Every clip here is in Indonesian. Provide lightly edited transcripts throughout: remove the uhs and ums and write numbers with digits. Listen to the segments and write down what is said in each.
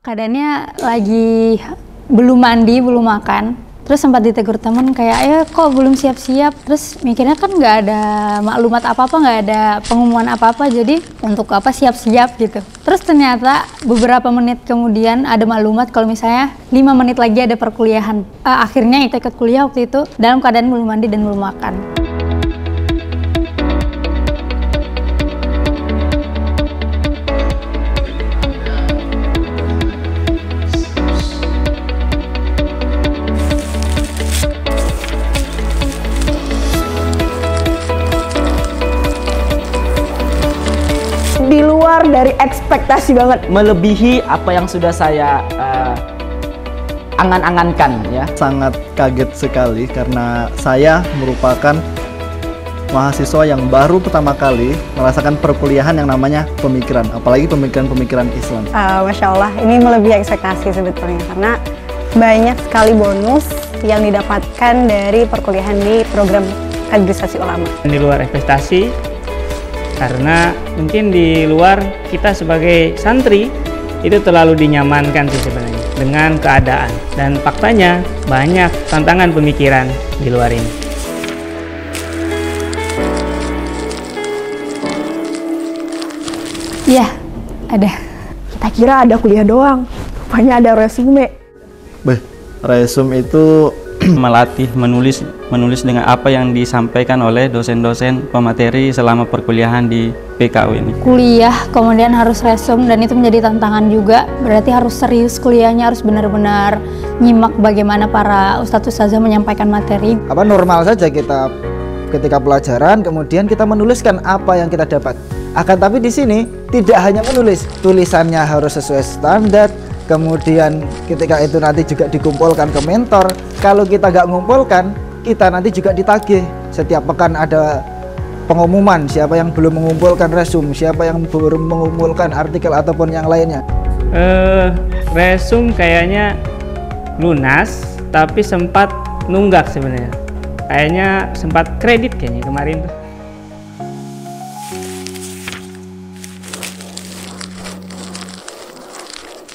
Keadaannya lagi belum mandi, belum makan. Terus sempat ditegur temen kayak, kok belum siap-siap. Terus mikirnya kan nggak ada maklumat apa-apa, nggak ada pengumuman apa-apa. Jadi untuk apa siap-siap gitu. Terus ternyata beberapa menit kemudian ada maklumat kalau misalnya 5 menit lagi ada perkuliahan. Akhirnya ikut kuliah waktu itu dalam keadaan belum mandi dan belum makan. Di luar dari ekspektasi banget, melebihi apa yang sudah saya angan-angankan ya. Sangat kaget sekali karena saya merupakan mahasiswa yang baru pertama kali merasakan perkuliahan yang namanya pemikiran, apalagi pemikiran-pemikiran Islam. Masya Allah, ini melebihi ekspektasi sebetulnya karena banyak sekali bonus yang didapatkan dari perkuliahan di program kaderisasi ulama. Di luar ekspektasi, karena mungkin di luar kita sebagai santri itu terlalu dinyamankan sih sebenarnya dengan keadaan, dan faktanya banyak tantangan pemikiran di luar ini. Iya, ada. Kita kira ada kuliah doang, rupanya ada resume. Resume itu melatih menulis dengan apa yang disampaikan oleh dosen-dosen pemateri selama perkuliahan di PKU ini. Kuliah kemudian harus resume dan itu menjadi tantangan juga. Berarti harus serius kuliahnya, harus benar-benar nyimak bagaimana para ustadz-ustazah menyampaikan materi. Normal saja kita ketika pelajaran kemudian kita menuliskan apa yang kita dapat. Akan tapi di sini tidak hanya menulis, tulisannya harus sesuai standar. Kemudian ketika itu nanti juga dikumpulkan ke mentor. Kalau kita nggak ngumpulkan, kita nanti juga ditagih. Setiap pekan ada pengumuman siapa yang belum mengumpulkan resume, siapa yang belum mengumpulkan artikel ataupun yang lainnya. Resume kayaknya lunas, tapi sempat nunggak sebenarnya. Kayaknya sempat kredit kayaknya kemarin tuh.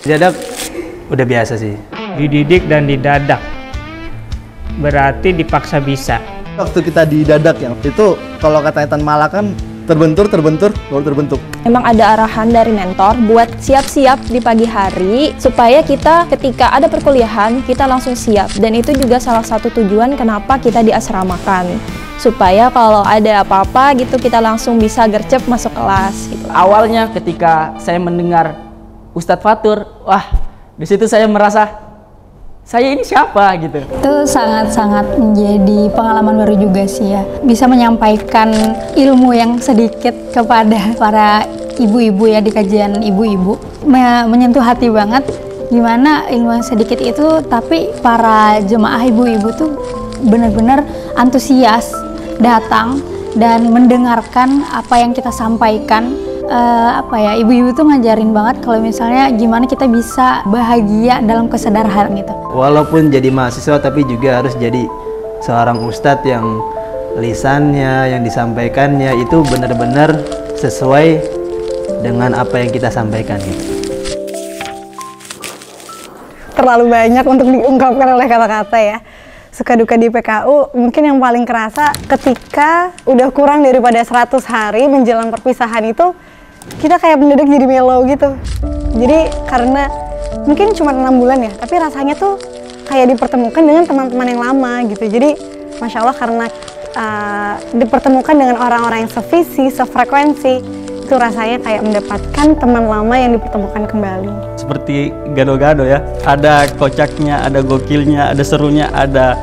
Didadak udah biasa sih. Dididik dan didadak berarti dipaksa bisa. waktu kita didadak yang itu kalau kata Tan Malak kan terbentur baru terbentuk. Memang ada arahan dari mentor buat siap-siap di pagi hari supaya kita ketika ada perkuliahan kita langsung siap, dan itu juga salah satu tujuan kenapa kita diasramakan, supaya kalau ada apa-apa gitu kita langsung bisa gercep masuk kelas gitu. Awalnya ketika saya mendengar Ustadz Fatur, wah di situ saya merasa saya ini siapa gitu. Itu sangat-sangat menjadi pengalaman baru juga sih ya. Bisa menyampaikan ilmu yang sedikit kepada para ibu-ibu ya di kajian ibu-ibu. Menyentuh hati banget gimana ilmu yang sedikit itu, tapi para jemaah ibu-ibu tuh benar-benar antusias datang dan mendengarkan apa yang kita sampaikan. Ibu-ibu tuh ngajarin banget kalau misalnya gimana kita bisa bahagia dalam kesederhanaan gitu. Walaupun jadi mahasiswa tapi juga harus jadi seorang ustadz yang lisannya, yang disampaikannya itu benar-benar sesuai dengan apa yang kita sampaikan gitu. Terlalu banyak untuk diungkapkan oleh kata-kata ya. Suka duka di PKU mungkin yang paling kerasa ketika udah kurang daripada 100 hari menjelang perpisahan itu kita kayak mendadak jadi mellow gitu. Jadi karena mungkin cuma 6 bulan ya, tapi rasanya tuh kayak dipertemukan dengan teman-teman yang lama gitu. Jadi Masya Allah karena dipertemukan dengan orang-orang yang sevisi, sefrekuensi, itu rasanya kayak mendapatkan teman lama yang dipertemukan kembali. Seperti gado-gado ya, ada kocaknya, ada gokilnya, ada serunya, ada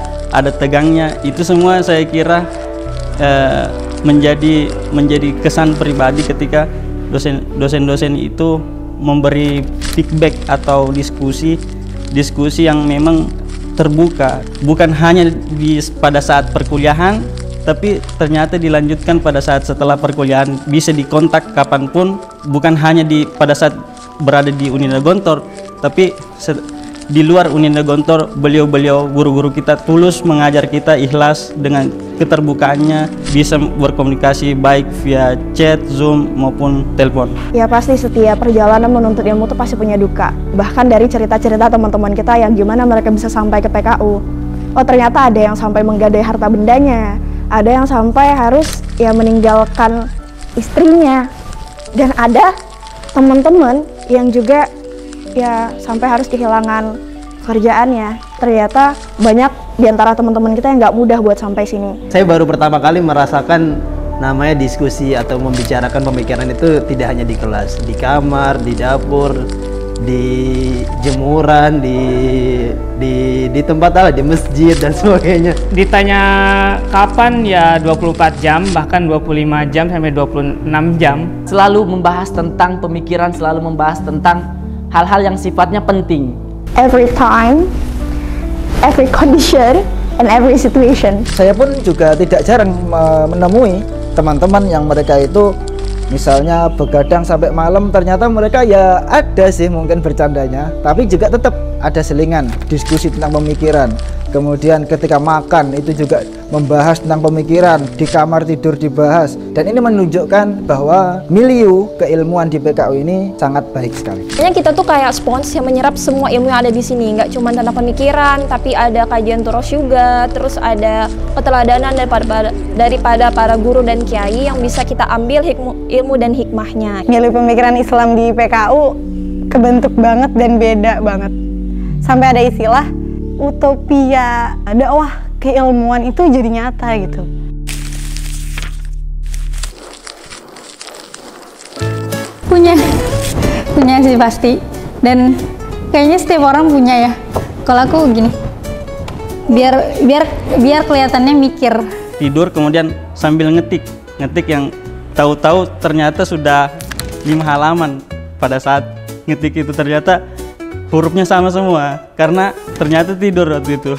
tegangnya. Itu semua saya kira menjadi kesan pribadi ketika dosen-dosen itu memberi feedback atau diskusi yang memang terbuka, bukan hanya pada saat perkuliahan, tapi ternyata dilanjutkan pada saat setelah perkuliahan, bisa dikontak kapanpun, bukan hanya pada saat berada di Unina Gontor, tapi di luar Uninda Gontor, beliau-beliau guru-guru kita tulus mengajar kita, ikhlas dengan keterbukaannya, bisa berkomunikasi baik via chat, Zoom maupun telepon. Ya pasti setiap perjalanan menuntut ilmu itu pasti punya duka. Bahkan dari cerita-cerita teman-teman kita yang gimana mereka bisa sampai ke PKU. Oh ternyata ada yang sampai menggadai harta bendanya, ada yang sampai harus ya meninggalkan istrinya, dan ada teman-teman yang juga ya sampai harus kehilangan kerjaannya. Ternyata banyak di antara teman-teman kita yang nggak mudah buat sampai sini. Saya baru pertama kali merasakan namanya diskusi atau membicarakan pemikiran itu tidak hanya di kelas, di kamar, di dapur, di jemuran, di tempat lain, di masjid dan sebagainya. Ditanya kapan ya 24 jam, bahkan 25 jam sampai 26 jam. Selalu membahas tentang pemikiran, selalu membahas tentang hal-hal yang sifatnya penting. Every time, every condition, and every situation. Saya pun juga tidak jarang menemui teman-teman yang mereka itu misalnya begadang sampai malam, ternyata mereka ya ada sih mungkin bercandanya, tapi juga tetap ada selingan diskusi tentang pemikiran. Kemudian ketika makan itu juga membahas tentang pemikiran, di kamar tidur dibahas, dan ini menunjukkan bahwa milieu keilmuan di PKU ini sangat baik sekali. Kayaknya kita tuh kayak spons yang menyerap semua ilmu yang ada di sini, nggak cuma tentang pemikiran, tapi ada kajian turos juga, terus ada keteladanan daripada para guru dan kiai yang bisa kita ambil ilmu dan hikmahnya. Milieu pemikiran Islam di PKU kebentuk banget dan beda banget. Sampai ada istilah utopia dakwah keilmuan itu jadi nyata gitu. Punya sih pasti, dan kayaknya setiap orang punya ya. Kalau aku gini, biar kelihatannya mikir. Tidur kemudian sambil ngetik yang tahu-tahu ternyata sudah 5 halaman. Pada saat ngetik itu ternyata hurufnya sama semua karena ternyata tidur waktu itu.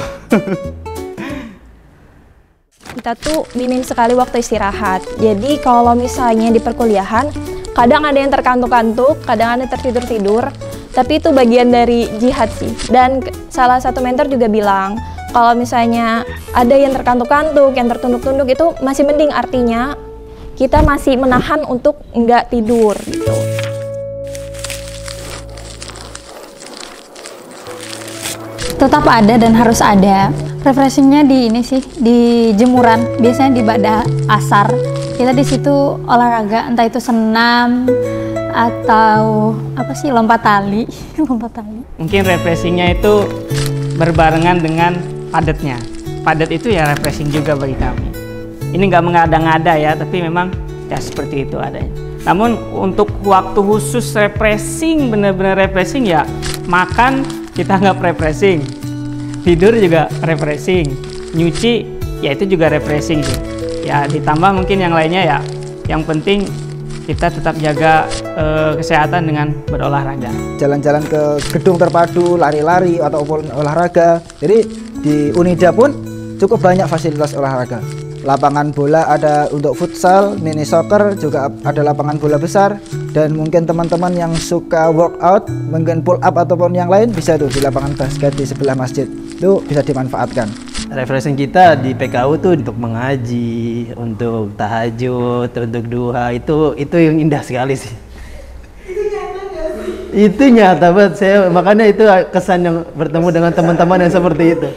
Kita tuh minim sekali waktu istirahat. Jadi kalau misalnya di perkuliahan, kadang ada yang terkantuk-kantuk, kadang ada yang tertidur-tidur, tapi itu bagian dari jihad sih. Dan salah satu mentor juga bilang, kalau misalnya ada yang terkantuk-kantuk, yang tertunduk-tunduk, itu masih mending, artinya kita masih menahan untuk nggak tidur gitu. Tetap ada dan harus ada. Refreshingnya di ini sih, di jemuran, biasanya di ba'da asar. Kita di situ olahraga, entah itu senam atau apa sih, lompat tali. Lompat tali. Mungkin refreshingnya itu berbarengan dengan padatnya. Padat itu ya refreshing juga bagi kami. Ini nggak mengada-ngada ya, tapi memang ya seperti itu adanya. Namun untuk waktu khusus refreshing, benar-benar refreshing ya, makan kita nggak refreshing, tidur juga refreshing, nyuci ya itu juga refreshing sih. Ya ditambah mungkin yang lainnya ya, yang penting kita tetap jaga kesehatan dengan berolahraga. Jalan-jalan ke gedung terpadu, lari-lari ataupun olahraga. Jadi di Unida pun cukup banyak fasilitas olahraga. Lapangan bola ada untuk futsal, mini soccer, juga ada lapangan bola besar. Dan mungkin teman-teman yang suka workout, mungkin pull up ataupun yang lain, bisa tuh di lapangan basket di sebelah masjid. Itu bisa dimanfaatkan. Refreshing kita di PKU tuh untuk mengaji, untuk tahajud, untuk duha, itu yang indah sekali sih. Itu nyata banget, saya makanya itu kesan yang bertemu dengan teman-teman yang seperti itu.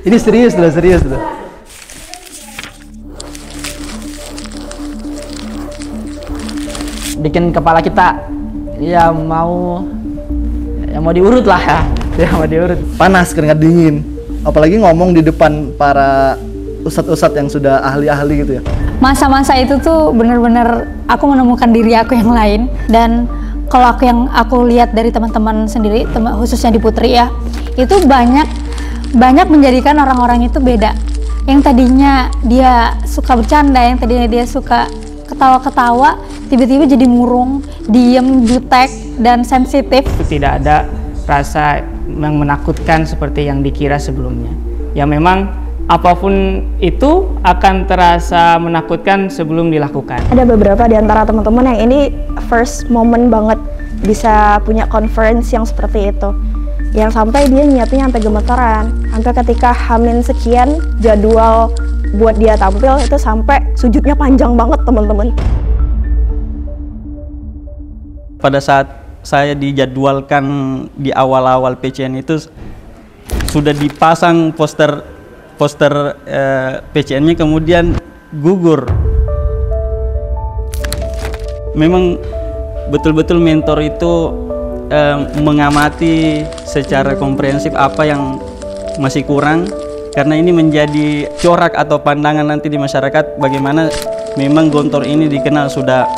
Ini serius loh. Bikin kepala kita ya mau diurut lah ya mau diurut. Panas, keringat dingin, apalagi ngomong di depan para ustadz-ustadz yang sudah ahli-ahli gitu ya. Masa-masa itu tuh bener-bener aku menemukan diri aku yang lain. Dan kalau aku lihat dari teman-teman sendiri, khususnya di Putri ya, itu banyak menjadikan orang-orang itu beda. Yang tadinya dia suka bercanda, yang tadinya dia suka ketawa-ketawa, tiba-tiba jadi murung, diem, jutek, dan sensitif. Tidak ada rasa yang menakutkan seperti yang dikira sebelumnya. Ya memang apapun itu akan terasa menakutkan sebelum dilakukan. Ada beberapa di antara teman-teman yang ini first moment banget bisa punya conference yang seperti itu. Yang sampai dia nyiapnya sampai gemeteran. Sampai ketika Hamin sekian jadwal buat dia tampil itu sampai sujudnya panjang banget teman-teman. Pada saat saya dijadwalkan di awal-awal PCN itu sudah dipasang poster PCN-nya, kemudian gugur. Memang betul-betul mentor itu mengamati secara komprehensif apa yang masih kurang, karena ini menjadi corak atau pandangan nanti di masyarakat bagaimana memang Gontor ini dikenal sudah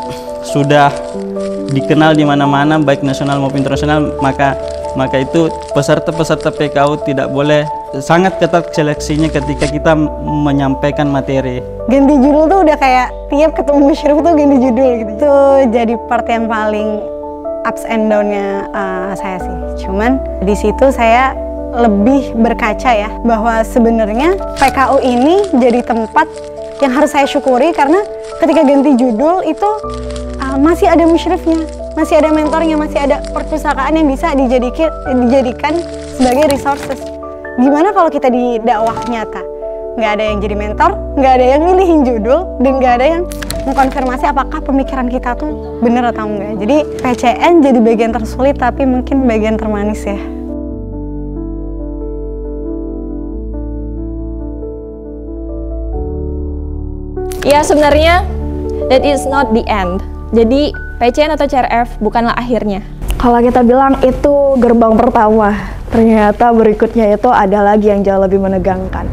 dikenal di mana-mana baik nasional maupun internasional, maka itu peserta-peserta PKU tidak boleh, sangat ketat seleksinya ketika kita menyampaikan materi. Ganti judul tuh udah kayak tiap ketemu musyrif tuh ganti judul gitu. Itu jadi part yang paling ups and down-nya saya sih. Cuman di situ saya lebih berkaca ya bahwa sebenarnya PKU ini jadi tempat yang harus saya syukuri, karena ketika ganti judul itu masih ada musyrifnya, masih ada mentornya, masih ada perpustakaan yang bisa dijadikan sebagai resources. Gimana kalau kita di dakwah nyata? Nggak ada yang jadi mentor, nggak ada yang milihin judul, dan nggak ada yang mengkonfirmasi apakah pemikiran kita tuh bener atau enggak. Jadi PCN jadi bagian tersulit tapi mungkin bagian termanis ya. Ya sebenarnya that is not the end. Jadi PCN atau CRF bukanlah akhirnya. Kalau kita bilang itu gerbang pertama, ternyata berikutnya itu ada lagi yang jauh lebih menegangkan.